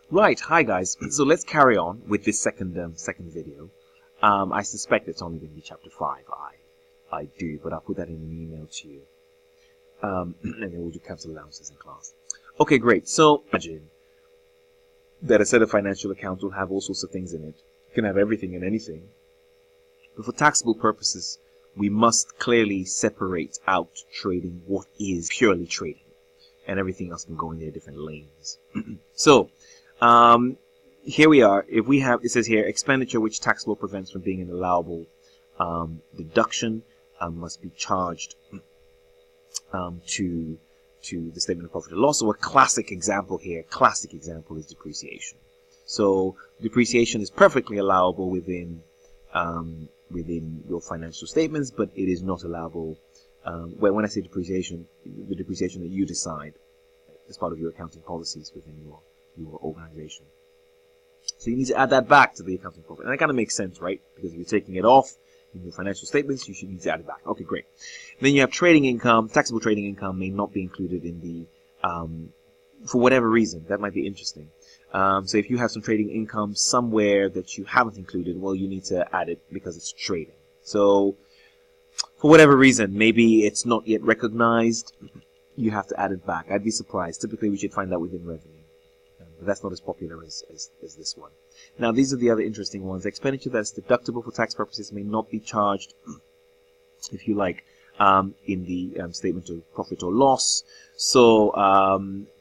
Right, hi guys. So let's carry on with this second video. I suspect it's only going to be chapter 5. I do, but I'll put that in an email to you. And then we'll do capital allowances in class. Okay, great. So imagine that a set of financial accounts will have all sorts of things in it. It can have everything and anything. But for taxable purposes, we must clearly separate out trading, what is purely trading, and everything else can go in their different lanes. So here we are. If we have, it says here, expenditure which tax law prevents from being an allowable deduction must be charged to the statement of profit or loss. So a classic example here, is depreciation. So depreciation is perfectly allowable within your financial statements, but it is not allowable. When I say depreciation, the depreciation that you decide as part of your accounting policies within your organization. So you need to add that back to the accounting profit. And that kind of makes sense, right? Because if you're taking it off in your financial statements, you should need to add it back. Okay, great. Then you have trading income. Taxable trading income may not be included in the, for whatever reason. That might be interesting. So if you have some trading income somewhere that you haven't included, well, you need to add it because it's trading. So for whatever reason, maybe it's not yet recognized, you have to add it back. I'd be surprised. Typically, we should find that within revenue. But that's not as popular as this one. Now, these are the other interesting ones. Expenditure that's deductible for tax purposes may not be charged, if you like, in the statement of profit or loss. So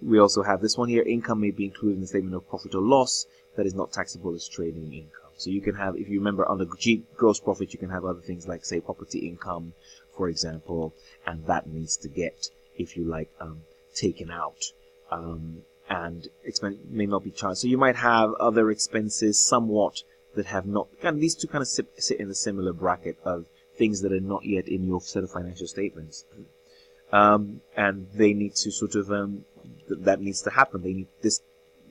we also have this one here. Income may be included in the statement of profit or loss that is not taxable as trading income. So you can have, if you remember, under gross profit, you can have other things like, say, property income, for example, and that needs to get, if you like, taken out. And expense may not be charged. So you might have other expenses somewhat that have not, these two kind of sit in a similar bracket of things that are not yet in your set of financial statements. And they need to sort of, that needs to happen. They need this,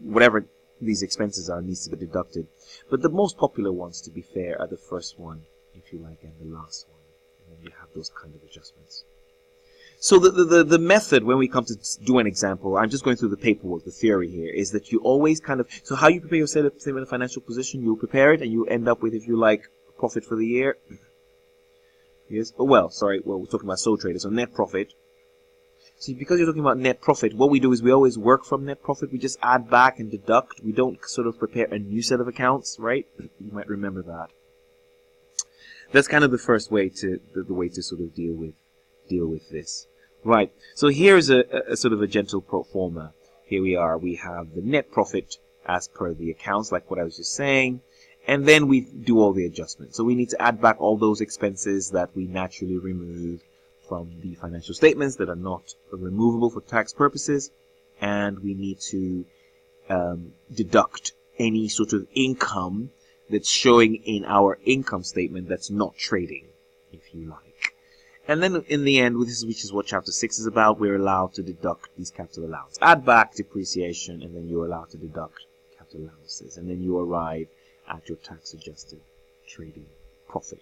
whatever these expenses are, needs to be deducted. But the most popular ones, to be fair, are the first one, if you like, and the last one. And then you have those kind of adjustments. So the method, when we come to do an example, I'm just going through the paperwork, the theory here, is that you always kind of, so how you prepare your statement of financial position, you prepare it and you end up with, if you like, profit for the year. Yes. Oh, well, sorry, well, we're talking about sole traders, so net profit. See, because you're talking about net profit, what we do is we always work from net profit. We just add back and deduct. We don't sort of prepare a new set of accounts, right? You might remember that. That's kind of the first way to, the way to sort of deal with this. Right, so here's a sort of a gentle pro forma. Here we are, we have the net profit as per the accounts, like what I was just saying, and then we do all the adjustments. So we need to add back all those expenses that we naturally remove from the financial statements that are not removable for tax purposes, and we need to deduct any sort of income that's showing in our income statement that's not trading, if you like. And then in the end, which is what chapter 6 is about, we're allowed to deduct these capital allowances. Add back depreciation, and then you're allowed to deduct capital allowances. And then you arrive at your tax-adjusted trading profit.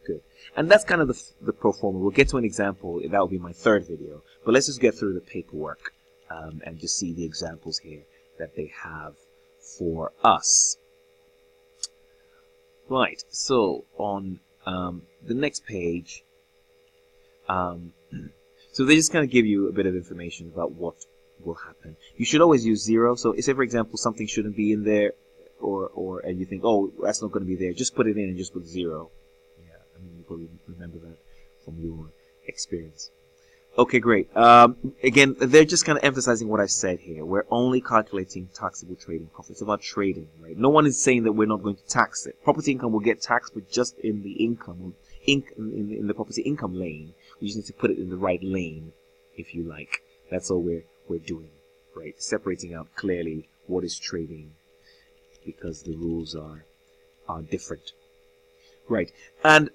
Good. And that's kind of the pro forma. We'll get to an example. That will be my third video. But let's just get through the paperwork and just see the examples here that they have for us. Right. So on the next page, so they just kind of give you a bit of information about what will happen. You should always use 0. So say, for example, something shouldn't be in there, and you think, oh, that's not going to be there. Just put it in and just put 0. Yeah, I mean, you probably remember that from your experience. Okay, great. Again, they're just kind of emphasizing what I said here. We're only calculating taxable trading profits. It's about trading, right? No one is saying that we're not going to tax it. Property income will get taxed, but just in the income, in the property income lane. We just need to put it in the right lane, if you like. That's all we're doing, right? Separating out clearly what is trading, because the rules are different, right? And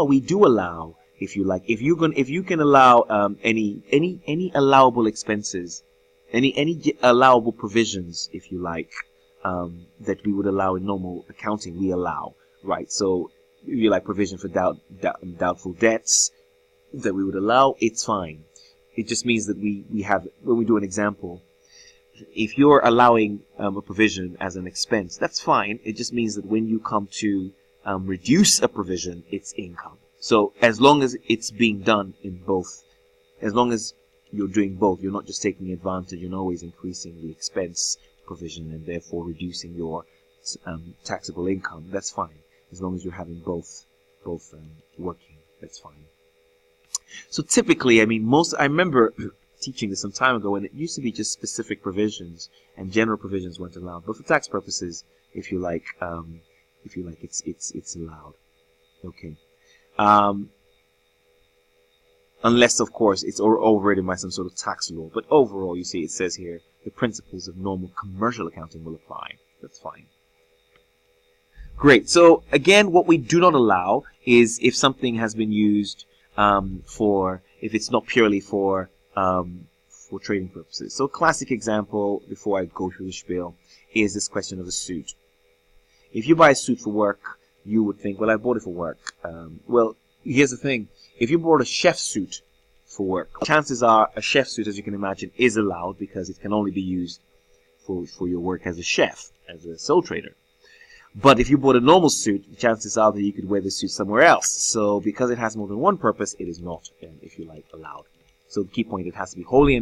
we do allow, if you like, if you can allow any allowable expenses, any allowable provisions, if you like, that we would allow in normal accounting, we allow, right? So if you like provision for doubtful debts that we would allow, it's fine. It just means that we have, when we do an example, if you're allowing a provision as an expense, that's fine. It just means that when you come to reduce a provision, it's income. So as long as it's being done in both, as long as you're doing both, you're not just taking advantage, you're not always increasing the expense provision and therefore reducing your taxable income, that's fine. As long as you're having both working, that's fine. So typically, I mean, I remember teaching this some time ago, and it used to be just specific provisions and general provisions weren't allowed. But for tax purposes, if you like, it's allowed. Okay. Unless, of course, it's overridden by some sort of tax law. But overall, you see, it says here, the principles of normal commercial accounting will apply. That's fine. Great. So again, what we do not allow is if something has been used if it's not purely for trading purposes. So classic example, before I go through the spiel, is this question of a suit. If you buy a suit for work, you would think, well, I bought it for work. Well, here's the thing. If you bought a chef suit for work, chances are a chef suit, as you can imagine, is allowed because it can only be used for your work as a chef, as a sole trader. But if you bought a normal suit, the chances are that you could wear the suit somewhere else. So because it has more than one purpose, it is not, if you like, allowed. So the key point, it has to be wholly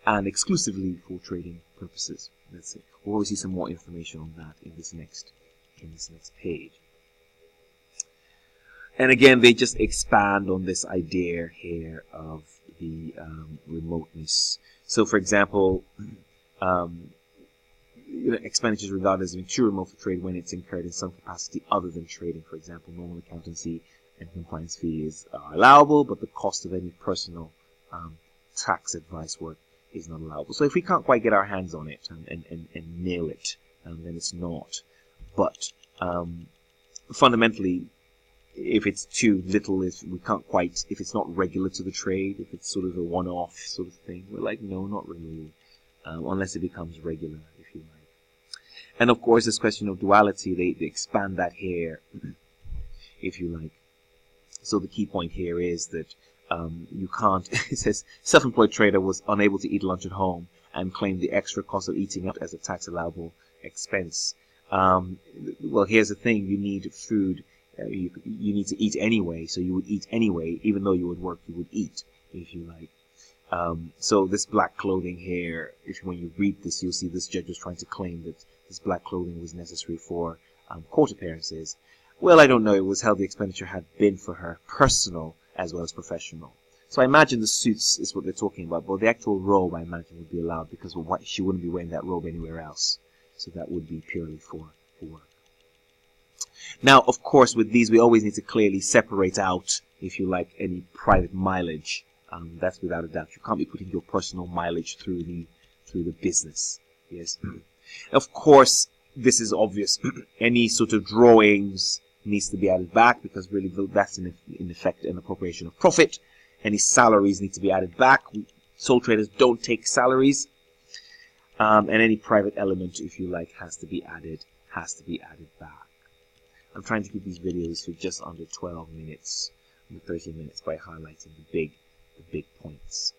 and exclusively for trading purposes. That's it. We'll always see some more information on that in this next page. And again, they just expand on this idea here of the remoteness. So, for example, expenditures regarded as being too remote for trade when it's incurred in some capacity other than trading. For example, normal accountancy and compliance fees are allowable, but the cost of any personal tax advice work is not allowable. So if we can't quite get our hands on it and nail it, then it's not. But fundamentally, if it's too little, if it's not regular to the trade, if it's sort of a one-off sort of thing, we're like, no, not really, unless it becomes regular, if you like. And of course, this question of duality, they expand that here, if you like. So the key point here is that you can't, it says, self-employed trader was unable to eat lunch at home and claimed the extra cost of eating out as a tax allowable expense. Well, here's the thing, you need food. You need to eat anyway, so you would eat anyway, even though you would work, you would eat, if you like. So this black clothing here, when you read this, you'll see this judge was trying to claim that this black clothing was necessary for court appearances. Well, I don't know. It was how the expenditure had been for her personal as well as professional. So I imagine the suits is what they're talking about, but the actual robe, I imagine, would be allowed because she wouldn't be wearing that robe anywhere else. So that would be purely for work. Now, of course, with these, we always need to clearly separate out, if you like, any private mileage. That's without a doubt. You can't be putting your personal mileage through the business. Yes. Of course, this is obvious. Any sort of drawings needs to be added back because really that's in effect an appropriation of profit. Any salaries need to be added back. Sole traders don't take salaries. And any private element, if you like, has to be added back. I'm trying to keep these videos to just under 12 minutes, 13 minutes by highlighting the big points.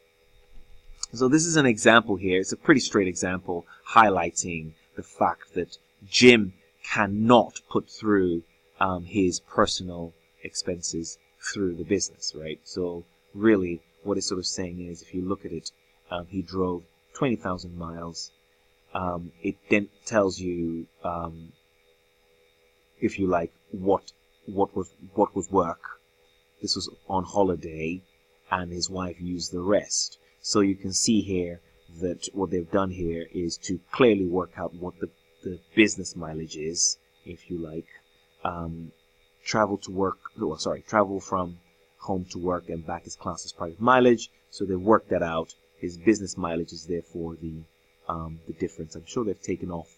So this is an example here. It's a pretty straight example highlighting the fact that Jim cannot put through his personal expenses through the business, right? So really what it's sort of saying is, if you look at it, he drove 20,000 miles. It then tells you, if you like, what was work. This was on holiday, and his wife used the rest. So you can see here that what they've done here is to clearly work out what the business mileage is, if you like. Travel from home to work and back is classed as private mileage. So they've worked that out. His business mileage is therefore the difference. I'm sure they've taken off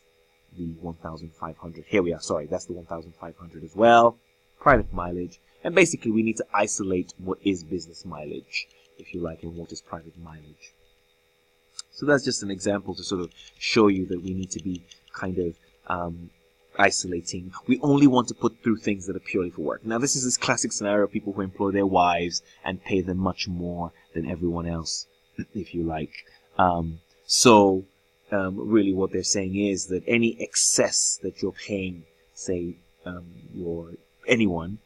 the 1,500. Here we are. Sorry, that's the 1,500 as well. Private mileage. And basically, we need to isolate what is business mileage, if you like, and what is private mileage. So that's just an example to sort of show you that we need to be kind of isolating. We only want to put through things that are purely for work. Now, this is this classic scenario of people who employ their wives and pay them much more than everyone else, if you like. So really what they're saying is that any excess that you're paying, say, anyone,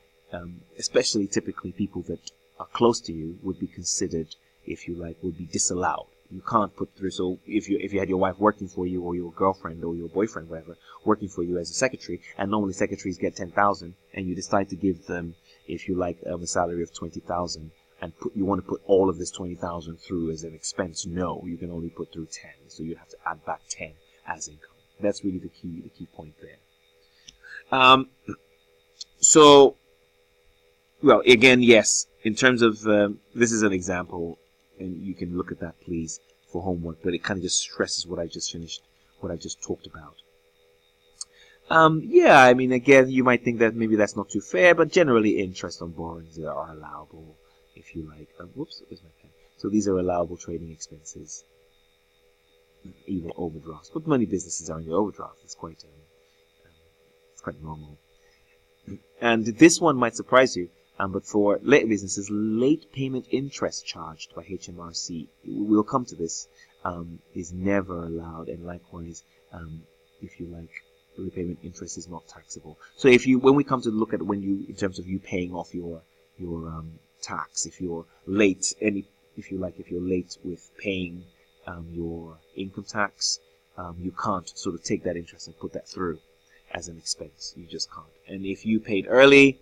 especially typically people that are close to you, would be considered, if you like, would be disallowed. You can't put through. So if you had your wife working for you, or your girlfriend, or your boyfriend, whatever, working for you as a secretary, and normally secretaries get 10,000, and you decide to give them, if you like, a salary of 20,000, and you want to put all of this 20,000 through as an expense, no, you can only put through 10. So you have to add back 10 as income. That's really the key point there. So, well, again, yes, in terms of, this is an example, and you can look at that, please, for homework, but it kind of just stresses what I just finished, what I just talked about. Yeah, I mean, again, you might think that maybe that's not too fair, but generally interest on borrowings are allowable, if you like. Whoops, where's my pen? So these are allowable trading expenses, even overdrafts. But many businesses are in the overdraft. It's quite normal. And this one might surprise you, but for late businesses, late payment interest charged by HMRC, we'll come to this, is never allowed. And likewise, if you like, repayment interest is not taxable. So when we come to look at in terms of you paying off your tax, if you're late, if you're late with paying your income tax, you can't sort of take that interest and put that through as an expense. You just can't. And if you paid early,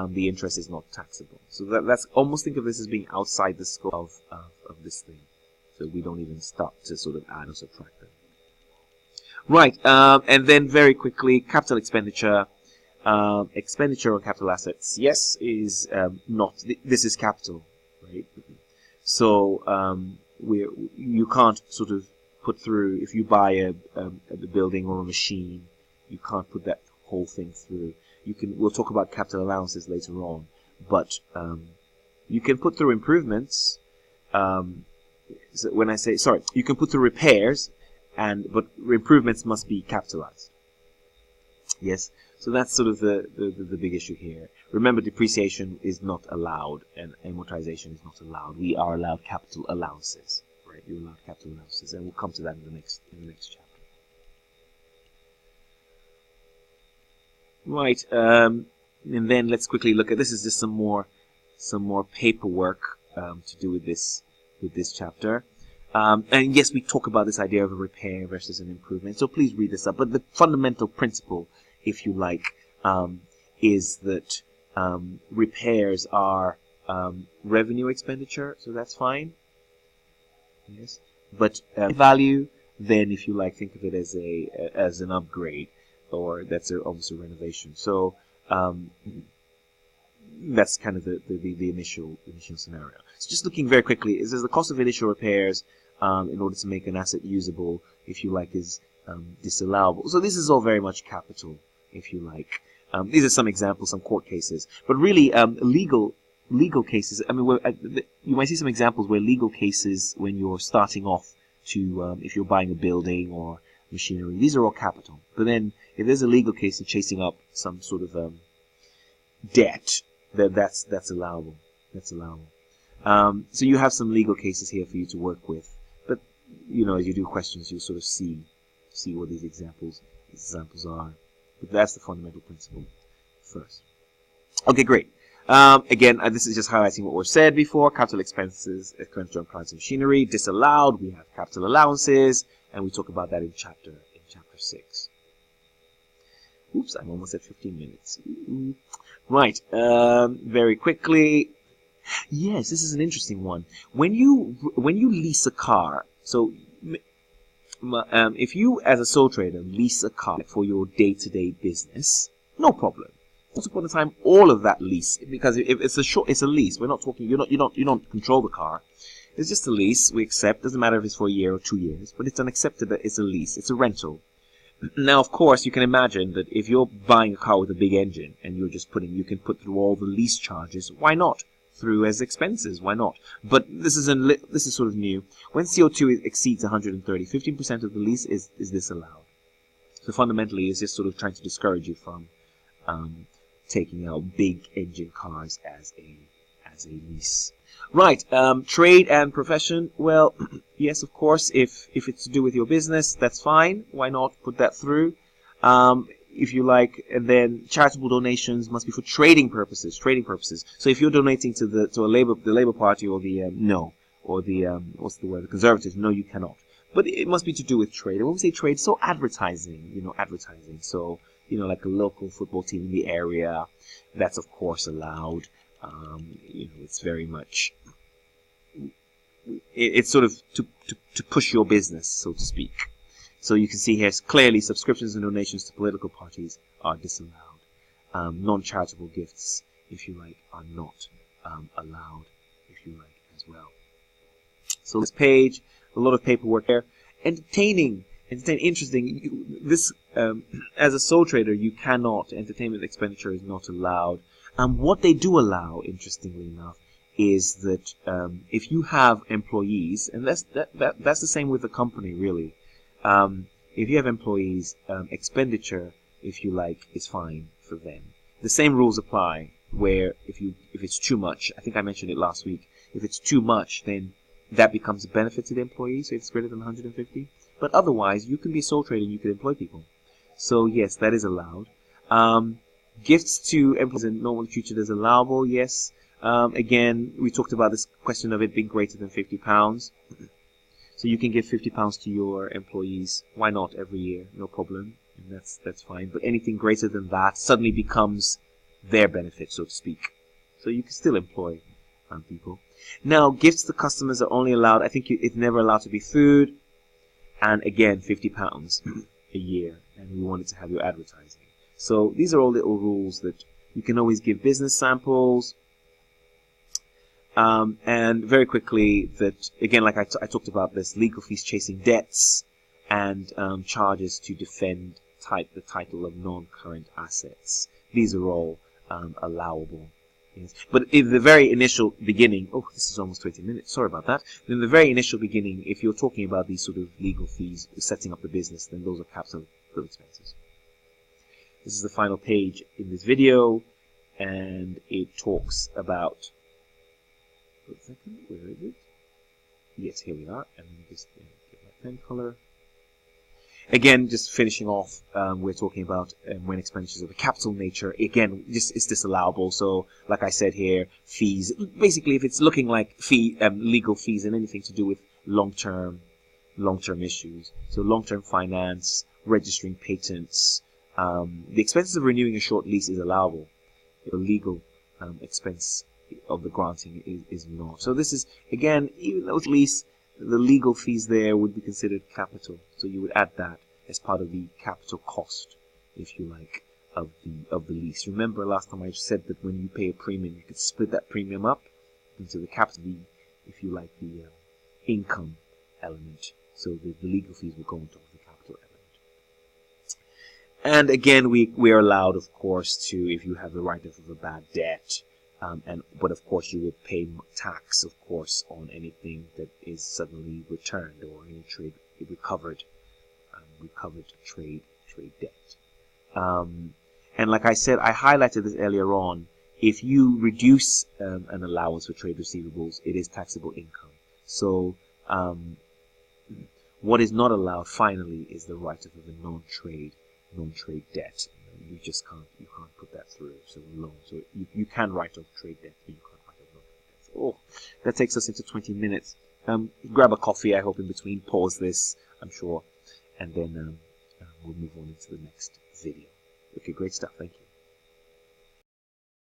the interest is not taxable. So that's almost, think of this as being outside the scope of this thing. So we don't even start to sort of add or subtract them. Right, and then very quickly, capital expenditure. Expenditure on capital assets, yes, is not. This is capital, right? So you can't sort of put through, if you buy a building or a machine, you can't put that whole thing through. We'll talk about capital allowances later on, but you can put through improvements. So when I say, sorry, you can put through repairs, but improvements must be capitalized. Yes, so that's sort of the big issue here. Remember, depreciation is not allowed, and amortization is not allowed. We are allowed capital allowances, right? You're allowed capital allowances, and we'll come to that in the next chapter. Right, and then let's quickly look at this. Is just some more paperwork to do with this chapter. And yes, we talk about this idea of a repair versus an improvement. So please read this up. But the fundamental principle, if you like, is that repairs are revenue expenditure. So that's fine. Yes, but value, then, if you like, think of it as an upgrade, or that's almost a renovation. So that's kind of the initial scenario. So just looking very quickly, is the cost of initial repairs in order to make an asset usable, if you like, is disallowable. So this is all very much capital, if you like. These are some examples, some court cases, but really legal cases. I mean, you might see some examples where legal cases, when you're starting off to, if you're buying a building or machinery, these are all capital. But then, if there's a legal case and chasing up some sort of debt, that's allowable. That's allowable. So you have some legal cases here for you to work with. But as you do questions, you sort of see what these examples are. But that's the fundamental principle first. Okay, great. Again, this is just highlighting what was said before. Capital expenses, expenditure on plants and machinery, disallowed. We have capital allowances, and we talk about that in chapter 6. Oops, I'm almost at 15 minutes. Right, very quickly. Yes, this is an interesting one. When you lease a car, so if you as a sole trader lease a car for your day-to-day business, no problem. Once upon a time, all of that lease, because if it's a lease. We're not talking. You don't control the car. It's just a lease. We accept. Doesn't matter if it's for a year or 2 years, but it's accepted that it's a lease. It's a rental. Now, of course, you can imagine that if you're buying a car with a big engine and you can put through all the lease charges. Why not? Through as expenses. Why not? But this is sort of new. When CO2 exceeds 130, 15% of the lease is disallowed. So fundamentally, it's just sort of trying to discourage you from taking out big engine cars as as a lease. Right, trade and profession. Well, yes, of course, if it's to do with your business, that's fine. Why not put that through? If you like, and then charitable donations must be for trading purposes. Trading purposes. So if you're donating to the Labour Party or the no, or the what's the word, the Conservatives, no, you cannot. But it must be to do with trade. And when we say trade, so advertising, advertising. So like a local football team in the area, that's of course allowed. It's very much. It's sort of to push your business, so to speak. So you can see here clearly subscriptions and donations to political parties are disallowed. Non-charitable gifts, if you like, are not allowed, if you like, as well. So this page, a lot of paperwork there. Entertaining, interesting. This, as a sole trader, you cannot. Entertainment expenditure is not allowed. What they do allow, interestingly enough, is that if you have employees, and that's the same with the company, really. If you have employees, expenditure, if you like, is fine for them. The same rules apply where if it's too much, I think I mentioned it last week, if it's too much, then that becomes a benefit to the employee, so if it's greater than 150. But otherwise, you can be a sole trader and you can employ people. So yes, that is allowed. Gifts to employees in normal future is allowable, yes. Again, we talked about this question of it being greater than £50. So you can give £50 to your employees. Why not every year? No problem. And that's fine. But anything greater than that suddenly becomes their benefit, so to speak. So you can still employ people. Now, gifts to customers are only allowed, I think it's never allowed to be food. And again, £50 a year. And we wanted to have your advertising. So these are all little rules that you can always give business samples. And very quickly, that again, like I talked about this, legal fees chasing debts and charges to defend the title of non-current assets. These are all allowable. Yes. But in the very initial beginning, oh, this is almost 20 minutes. Sorry about that. In the very initial beginning, if you're talking about these sort of legal fees, setting up the business, then those are capital expenses. This is the final page in this video, and it talks about. Wait a second, where is it? Yes, here we are. And let me just get my pen color. Again, just finishing off, we're talking about when expenditures of a capital nature. Again, it's disallowable. So, like I said here, fees. Basically, if it's looking like legal fees and anything to do with long-term issues. So, long-term finance, registering patents. The expenses of renewing a short lease is allowable. The legal expense of the granting is not. So this is, again, even though at least the legal fees there would be considered capital. So you would add that as part of the capital cost, if you like, of the lease. Remember last time I said that when you pay a premium, you could split that premium up into the capital, if you like, the income element. So the legal fees will go on top of the capital element. And again, we are allowed, of course, to, if you have the write-off of a bad debt, but of course you will pay tax, of course, on anything that is suddenly returned or any recovered trade debt. And like I said, I highlighted this earlier on. If you reduce an allowance for trade receivables, it is taxable income. So what is not allowed, finally, is the write-off of a non-trade debt. You can't put that through. So loan. So you can write off trade debt, but you can't write off non-trade debt. Oh, that takes us into 20 minutes. Grab a coffee, I hope, in between. Pause this, I'm sure, and then we'll move on into the next video. Okay, great stuff. Thank you.